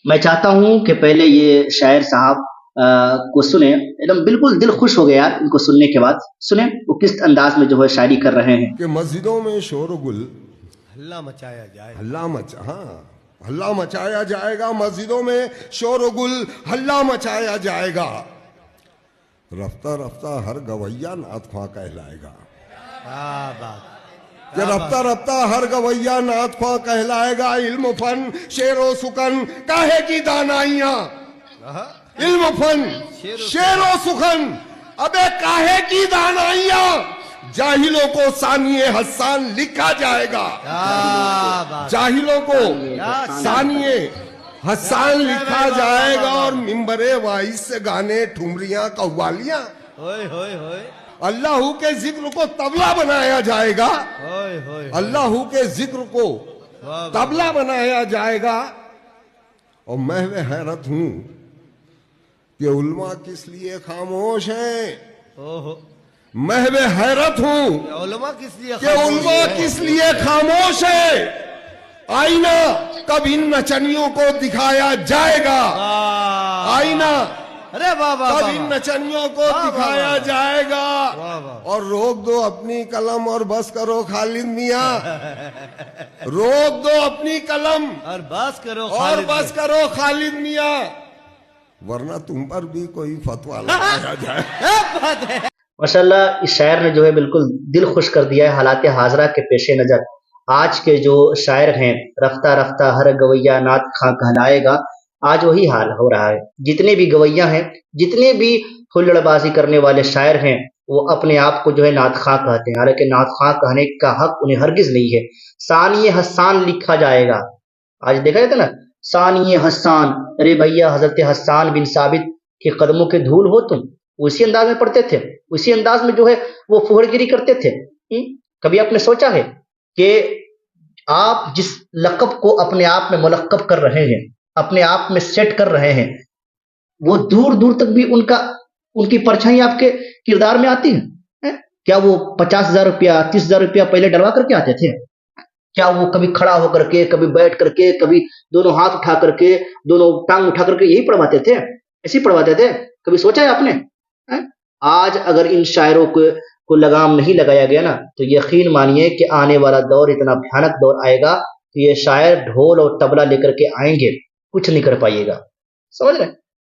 میں چاہتا ہوں کہ پہلے یہ شاعر صاحب کو سنیں، ایک دم بالکل دل خوش ہو گیا ان کو سننے کے بعد. سنیں وہ کس انداز میں جو ہے شاعری کر رہے ہیں. کہ مسجدوں میں شور و گل ہلہ مچایا جائے، ہلہ مچایا جائے گا. مسجدوں میں شور و گل ہلہ مچایا جائے گا. رفتہ رفتہ ہر گویا نعت خواں کہلائے گا. کہ رفتہ رفتہ ہر گویا نعت خواں کہلائے گا. علم و فن شعر و سخن کاہے کی دانائیاں. علم و فن شعر و سخن ابے کاہے کی دانائیاں. جاہلوں کو ثانی حسان لکھا جائے گا. جاہلوں کو ثانی حسان لکھا جائے گا. اور ممبر وائس سے گانے ٹھمریاں قوالیاں. اللہ کے ذکر کو طبلہ بنایا جائے گا. اللہ کے ذکر کو طبلہ بنایا جائے گا. اور محو حیرت ہوں کہ علماء کس لیے خاموش ہیں. محو حیرت ہوں کہ علماء کس لیے خاموش ہے. آئینہ کب ان نچنیوں کو دکھایا جائے گا. آئینہ کب ان نچنیوں کو دکھایا جائے گا. اور روک دو اپنی قلم اور بس کرو خالد میاں. روک دو اپنی قلم اور بس کرو خالد میاں، ورنہ تم پر بھی کوئی فتویٰ لگایا جائے. ماشاءاللہ اس شاعر نے جو ہے بالکل دل خوش کر دیا ہے. حالات حاضرہ کے پیش نظر آج کے جو شاعر ہیں، رفتہ رفتہ ہر گویا نعت خواں کہلائے گا، آج وہی حال ہو رہا ہے. جتنے بھی گویاں ہیں، جتنے بھی ہلڑ بازی کرنے والے شاعر ہیں، وہ اپنے آپ کو جو ہے نعت خواں کہتے ہیں. حالانکہ نعت خواں کہنے کا حق انہیں ہرگز نہیں ہے. ثانی حسان لکھا جائے گا. آج دیکھا جاتا نا، ثانی حسان. ارے بھیا حضرت حسان بن ثابت کے قدموں کے دھول ہو تم. اسی انداز میں پڑھتے تھے، اسی انداز میں جو ہے وہ فہر گیری کرتے تھے. کبھی آپ نے سوچا ہے کہ آپ جس لقب کو اپنے آپ میں ملقب کر رہے ہیں، اپنے آپ میں سیٹ کر رہے ہیں، وہ دور دور تک بھی ان کی پرچھائی آپ کے کردار میں آتی ہے؟ کیا وہ 50,000 روپیہ 30,000 روپیہ پہلے ڈلوا کر کے آتے تھے؟ کیا وہ کبھی کھڑا ہو کر کے، کبھی بیٹھ کر کے، کبھی دونوں ہاتھ اٹھا کر کے، دونوں ٹانگ اٹھا کر کے یہی پڑھواتے تھے؟ ایسے ہی پڑھواتے تھے؟ کبھی سوچا ہے آپ نے؟ آج اگر ان شاعروں کو لگام نہیں لگایا گیا نا، تو یقین مانیے کہ آنے والا دور اتنا بھیانک دور آئے گا کہ یہ شاعر ڈھول اور طبلہ لے کر کے آئیں گے، کچھ نہیں کر پائیے گا. سمجھ رہے؟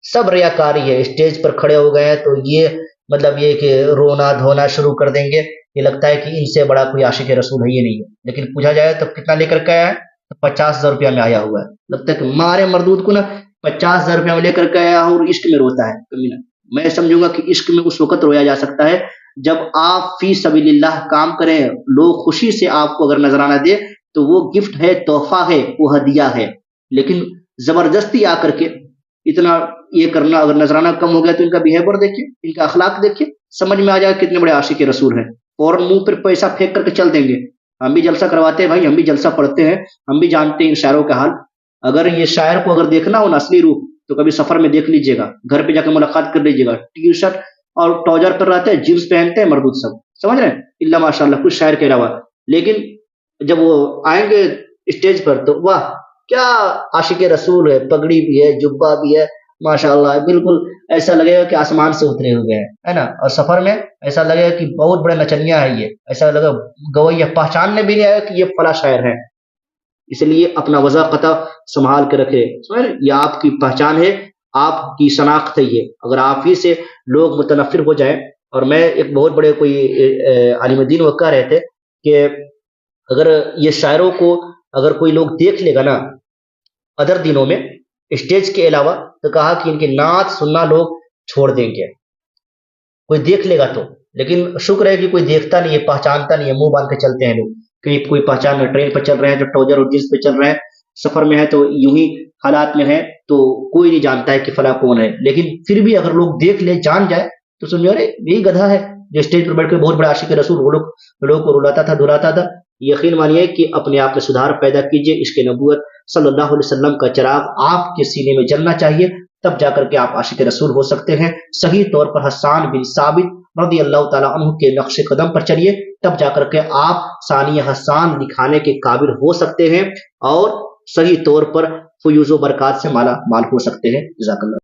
سب ریاکاری ہے. اسٹیج پر کھڑے ہو گئے ہیں تو یہ مطلب یہ کہ رونا دھونا شروع کر دیں گے. یہ لگتا ہے کہ ان سے بڑا کوئی عاشق رسول ہے یہ نہیں ہے. لیکن پوچھا جائے تو کتنا لے کر کے آیا ہے؟ 50,000 روپیہ میں آیا ہوا ہے. لگتا ہے کہ مارے مردود کو نا 50,000 روپیہ میں لے کر کے آیا اور عشق میں روتا ہے. کبھی نہ میں سمجھوں گا کہ عشق میں اس وقت رویا جا سکتا ہے جب آپ فی سبیل اللہ کام کریں، لوگ خوشی سے آپ کو اگر نذرانہ دے تو وہ گفٹ ہے، تحفہ ہے، وہ ہدیہ ہے. لیکن زبردستی آ کر کے اتنا یہ کرنا، اگر نذرانہ کم ہو گیا تو ان کا بیہیویئر دیکھیے، ان کا اخلاق دیکھیے، سمجھ میں آ جائے کتنے بڑے عاشق رسول ہیں. فوراً منہ پر پیسہ پھینک کر کے چل دیں گے. ہم بھی جلسہ کرواتے ہیں بھائی، ہم بھی جلسہ پڑھتے ہیں، ہم بھی جانتے ہیں ان شاعروں کا حال. اگر یہ شاعر کو اگر دیکھنا ہو نا اصلی روح، تو کبھی سفر میں دیکھ لیجیے گا، گھر پہ جا کے ملاقات کر لیجیے گا. ٹی شرٹ اور ٹراؤزر پر رہتے ہیں، جینس پہنتے ہیں مردود سب، سمجھ رہے ہیں؟ اللہ ماشاء اللہ کچھ شاعر کے علاوہ. لیکن جب وہ آئیں گے اسٹیج پر تو واہ کیا عاشق رسول ہے، پگڑی بھی ہے، جبہ بھی ہے، ماشاء اللہ بالکل ایسا لگے گا کہ آسمان سے اترے ہوئے ہیں، ہے نا. اور سفر میں ایسا لگے گا کہ بہت بڑے نچنیا ہے یہ، ایسا لگا گویا پہچاننے بھی نہیں آیا کہ یہ فلاں شاعر ہے. اس لیے اپنا وضاقتہ سنبھال کے رکھے. یہ آپ کی پہچان ہے، آپ کی شناخت ہے. یہ اگر آپ ہی سے لوگ متنفر ہو جائیں، اور میں ایک بہت بڑے کوئی عالم دین وہ کہہ رہے تھے کہ اگر یہ شاعروں کو اگر کوئی لوگ دیکھ لے گا نا ادر دنوں میں اسٹیج کے علاوہ، تو کہا کہ ان کی نعت سننا لوگ چھوڑ دیں گے. کوئی دیکھ لے گا تو، لیکن شکر ہے کہ کوئی دیکھتا نہیں ہے، پہچانتا نہیں ہے، منہ باندھ کے چلتے ہیں لوگ. کہیں کوئی پہچان میں ٹرین پہ چل رہے ہیں تو ٹراؤزر اور جینس پہ چل رہے ہیں، سفر میں ہے تو یوں ہی حالات میں ہے تو کوئی نہیں جانتا ہے کہ فلاں کون ہے. لیکن پھر بھی اگر لوگ دیکھ لے، جان جائے تو سمجھو ارے یہی گدھا ہے جو اسٹیج پر بیٹھ کے بہت بڑا عاشق رسول وہ لوگ کو رلاتا تھا، دھلاتا تھا. یقین مانیے کہ اپنے آپ میں سدھار پیدا کیجئے. عشق نبوت صلی اللہ علیہ وسلم کا چراغ آپ کے سینے میں جلنا چاہیے، تب جا کر کے آپ عاشق رسول ہو سکتے ہیں. صحیح طور پر حسان بن ثابت رضی اللہ تعالیٰ عنہ کے نقش قدم پر چلیے، تب جا کر کے آپ ثانی حسان دکھانے کے قابل ہو سکتے ہیں. اور صحیح طور پر فیوز و برکات سے مالا مال ہو سکتے ہیں۔ جزاک اللہ۔